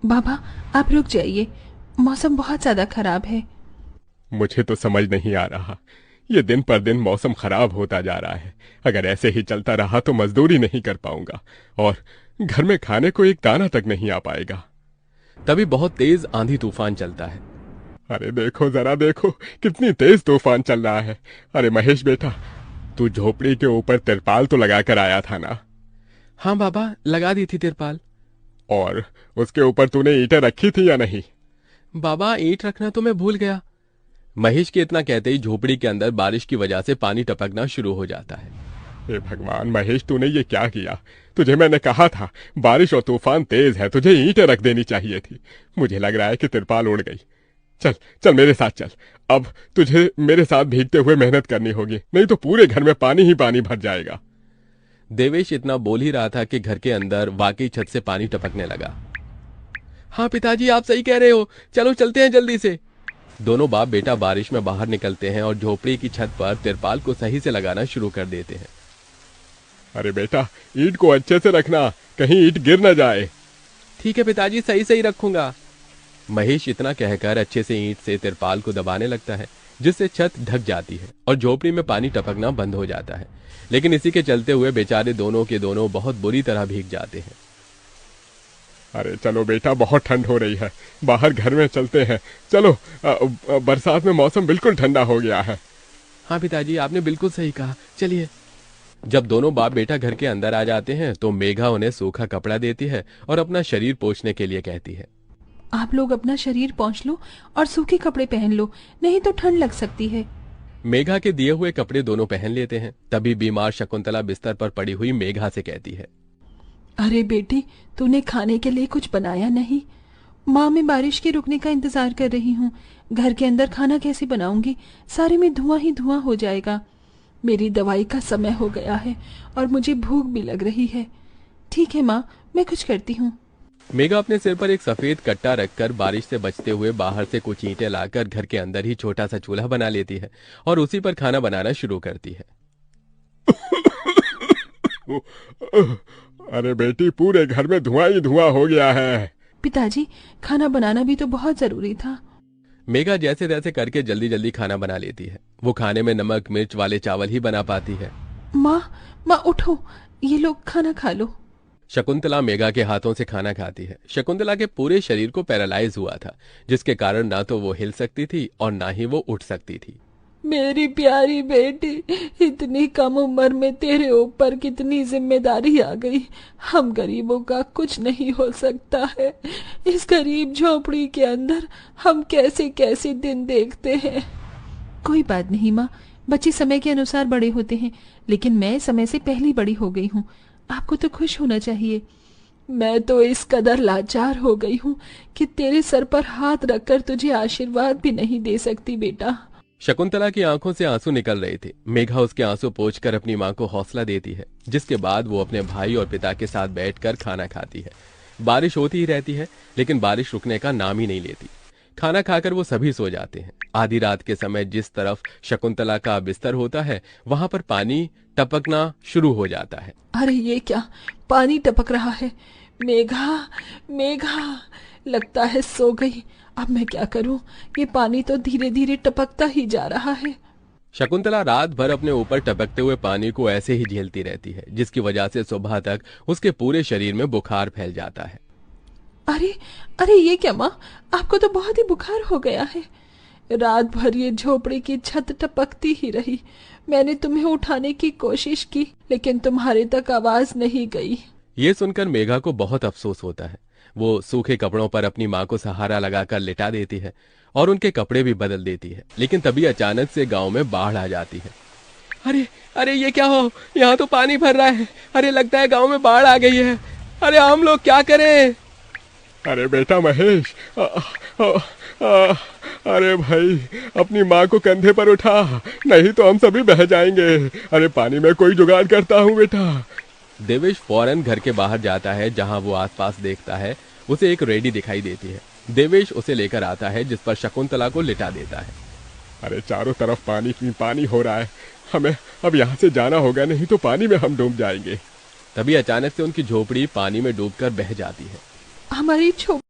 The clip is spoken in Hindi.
बाबा, आप रुक जाइए, मौसम बहुत ज्यादा खराब है। मुझे तो समझ नहीं आ रहा, ये दिन पर दिन मौसम खराब होता जा रहा है। अगर ऐसे ही चलता रहा तो मजदूरी नहीं कर पाऊंगा और घर में खाने को एक दाना तक नहीं आ पाएगा। तभी बहुत तेज आंधी तूफान चलता है। अरे देखो, जरा देखो, कितनी तेज तूफान चल रहा है। अरे महेश बेटा, तू झोपड़ी के ऊपर तिरपाल तो लगा कर आया था ना? हाँ बाबा, लगा दी थी तिरपाल। और उसके ऊपर तूने ईंटें रखी थी या नहीं? बाबा, ईंट रखना तो मैं भूल गया। महेश के इतना कहते ही झोपड़ी के अंदर बारिश की वजह से पानी टपकना शुरू हो जाता है। हे भगवान महेश, तूने ये क्या किया? तुझे मैंने कहा था बारिश और तूफान तेज है, तुझे ईंटें रख देनी चाहिए थी। मुझे लग रहा है कि तिरपाल उड़ गई। चल चल मेरे साथ चल। अब तुझे मेरे साथ भीगते हुए मेहनत करनी होगी, नहीं तो पूरे घर में पानी ही पानी भर जाएगा। देवेश इतना बोल ही रहा था कि घर के अंदर वाकई छत से पानी टपकने लगा। हाँ पिताजी, आप सही कह रहे हो, चलो चलते हैं जल्दी से। दोनों बाप बेटा बारिश में बाहर निकलते हैं और झोपड़ी की छत पर तिरपाल को सही से लगाना शुरू कर देते हैं। अरे बेटा, ईंट को अच्छे से रखना, कहीं ईंट गिर न जाए। ठीक है पिताजी, सही सही रखूंगा। महेश इतना कहकर अच्छे से ईंट से तिरपाल को दबाने लगता है, जिससे छत ढक जाती है और झोपड़ी में पानी टपकना बंद हो जाता है। लेकिन इसी के चलते हुए बेचारे दोनों के दोनों बहुत बुरी तरह भीग जाते हैं। अरे चलो बेटा, बहुत ठंड हो रही है, बाहर घर में चलते हैं। चलो, बरसात में मौसम बिल्कुल ठंडा हो गया है। हाँ पिताजी, आपने बिल्कुल सही कहा, चलिए। जब दोनों बाप बेटा घर के अंदर आ जाते हैं तो मेघा उन्हें सूखा कपड़ा देती है और अपना शरीर पोंछने के लिए कहती है। आप लोग अपना शरीर पोंछ लो और सूखे कपड़े पहन लो, नहीं तो ठंड लग सकती है। मेघा के दिए हुए कपड़े दोनों पहन लेते हैं। तभी बीमार शकुंतला बिस्तर पर पड़ी हुई मेघा से कहती है, अरे बेटी, तूने खाने के लिए कुछ बनाया नहीं? माँ, मैं बारिश के रुकने का इंतजार कर रही हूँ। घर के अंदर खाना कैसे बनाऊंगी? सारे में धुआं ही धुआं हो जाएगा। मेरी दवाई का समय हो गया है और मुझे भूख भी लग रही है। ठीक है माँ, मैं कुछ करती हूँ। मेघा अपने सिर पर एक सफेद कट्टा रखकर बारिश से बचते हुए बाहर से कुछ ईंटें लाकर घर के अंदर ही छोटा सा चूल्हा बना लेती है और उसी पर खाना बनाना शुरू करती है। अरे बेटी, पूरे घर में धुआं ही धुआं हो गया है। पिताजी, खाना बनाना भी तो बहुत जरूरी था। मेघा जैसे तैसे करके जल्दी जल्दी खाना बना लेती है। वो खाने में नमक मिर्च वाले चावल ही बना पाती है। माँ, माँ उठो, ये लोग खाना खा लो। शकुंतला मेघा के हाथों से खाना खाती है। शकुंतला के पूरे शरीर को पैरालाइज हुआ था, जिसके कारण ना तो वो हिल सकती थी और ना ही वो उठ सकती थी। मेरी प्यारी बेटी, इतनी कम उम्र में तेरे ऊपर कितनी जिम्मेदारी आ गई। हम गरीबों का कुछ नहीं हो सकता है। इस गरीब झोपड़ी के अंदर हम कैसे कैसे दिन देखते हैं। कोई बात नहीं माँ, बच्चे समय के अनुसार बड़े होते हैं, लेकिन मैं समय से पहले बड़ी हो गई हूँ। आपको तो खुश होना चाहिए। मैं तो इस कदर लाचार हो गई हूँ कि तेरे सर पर हाथ रखकर तुझे आशीर्वाद भी नहीं दे सकती बेटा। शकुंतला की आंखों से आंसू निकल रहे थे। मेघा उसके आंसू पोंछकर अपनी मां को हौसला देती है, जिसके बाद वो अपने भाई और पिता के साथ बैठकर खाना खाती है। बारिश होती ही रहती है, लेकिन बारिश रुकने का नाम ही नहीं लेती। खाना खाकर वो सभी सो जाते हैं। आधी रात के समय जिस तरफ शकुंतला का बिस्तर होता है, वहां पर पानी टपकना शुरू हो जाता है। अरे ये क्या, पानी टपक रहा है। मेघा, मेघा, लगता है सो गई। अब मैं क्या करूं? ये पानी तो धीरे धीरे टपकता ही जा रहा है। शकुंतला रात भर अपने ऊपर टपकते हुए पानी को ऐसे ही झेलती रहती है, जिसकी वजह से सुबह तक उसके पूरे शरीर में बुखार फैल जाता है। अरे अरे ये क्या माँ, आपको तो बहुत ही बुखार हो गया है। रात भर ये झोपड़ी की छत टपकती ही रही। मैंने तुम्हें उठाने की कोशिश की, लेकिन तुम्हारे तक आवाज नहीं गई। ये सुनकर मेघा को बहुत अफसोस होता है। वो सूखे कपड़ों पर अपनी माँ को सहारा लगाकर लिटा देती है और उनके कपड़े भी बदल देती है। लेकिन तभी अचानक से गांव में बाढ़ आ जाती है। अरे अरे ये क्या हो, यहाँ तो पानी भर रहा है। अरे लगता है गांव में बाढ़ आ गई है। अरे हम लोग क्या करें? अरे बेटा महेश, अरे भाई, अपनी माँ को कंधे पर उठा, नहीं तो हम सभी बह जाएंगे। अरे पानी में कोई जुगाड़ करता हूँ बेटा। देवेश फौरन घर के बाहर जाता है। जहां वो आसपास देखता है, उसे एक रेडी दिखाई देती है। देवेश उसे लेकर आता है, जिस पर शकुंतला को लिटा देता है। अरे चारों तरफ पानी ही पानी हो रहा है। हमें अब यहाँ से जाना होगा, नहीं तो पानी में हम डूब जाएंगे। तभी अचानक से उनकी झोपड़ी पानी में डूबकर बह जाती है। हमारी